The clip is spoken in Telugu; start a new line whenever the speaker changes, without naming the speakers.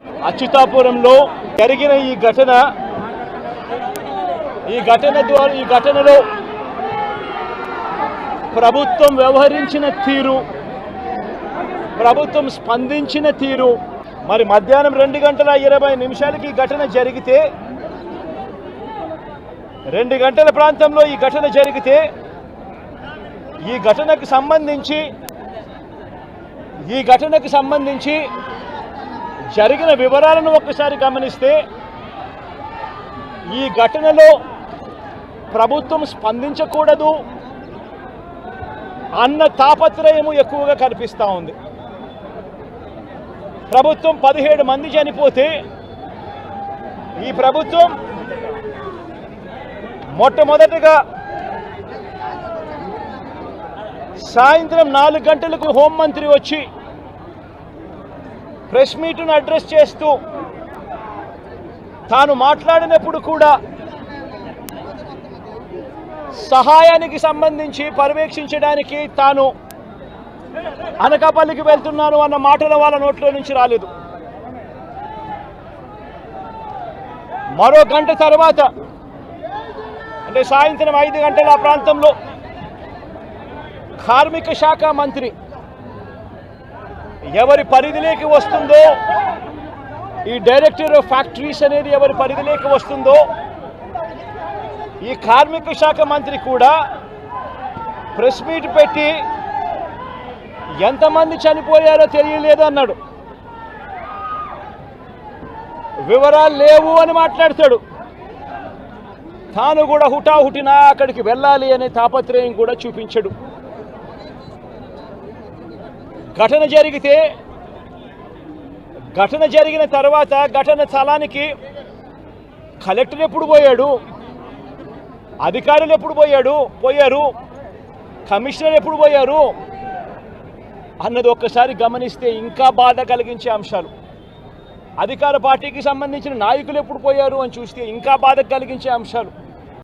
అచ్యుతాపురంలో జరిగిన ఈ ఘటనలో ప్రభుత్వం వ్యవహరించిన తీరు, ప్రభుత్వం స్పందించిన తీరు, మరి మధ్యాహ్నం 2:20 ఈ ఘటన జరిగితే 2 గంటల ప్రాంతంలో ఈ ఘటన జరిగితే ఈ ఘటనకు సంబంధించి జరిగిన వివరాలను ఒక్కసారి గమనిస్తే ఈ ఘటనలో ప్రభుత్వం స్పందించకూడదు అన్న తాపత్రయము ఎక్కువగా కనిపిస్తూ ఉంది. ప్రభుత్వం 17 మంది చనిపోతే ఈ ప్రభుత్వం మొట్టమొదటిగా సాయంత్రం 4 గంటలకు హోంమంత్రి వచ్చి ప్రెస్ మీట్ను అడ్రస్ చేస్తూ తాను మాట్లాడినప్పుడు కూడా సహాయానికి సంబంధించి పర్యవేక్షించడానికి తాను అనకాపల్లికి వెళ్తున్నాను అన్న మాటలు వాళ్ళ నోట్లో నుంచి రాలేదు. మరో గంట తర్వాత అంటే సాయంత్రం 5 గంటల ఆ ప్రాంతంలో కార్మిక శాఖ మంత్రి ఎవరి పరిధిలోకి వస్తుందో, ఈ డైరెక్టర్ ఆఫ్ ఫ్యాక్టరీస్ అనేది ఎవరి పరిధిలోకి వస్తుందో, ఈ కార్మిక శాఖ మంత్రి కూడా ప్రెస్ మీట్ పెట్టి ఎంతమంది చనిపోయారో తెలియలేదు అన్నాడు. వివరాలు లేవు అని మాట్లాడతాడు. తాను కూడా హుటాహుటిన అక్కడికి వెళ్ళాలి అనే తాపత్రయం కూడా చూపించడు. ఘటన జరిగిన తర్వాత ఘటన స్థలానికి కలెక్టర్ ఎప్పుడు పోయాడు, అధికారులు ఎప్పుడు పోయారు, కమిషనర్ ఎప్పుడు పోయారు అన్నది ఒక్కసారి గమనిస్తే ఇంకా బాధ కలిగించే అంశాలు. అధికార పార్టీకి సంబంధించిన నాయకులు ఎప్పుడు పోయారు అని చూస్తే ఇంకా బాధ కలిగించే అంశాలు.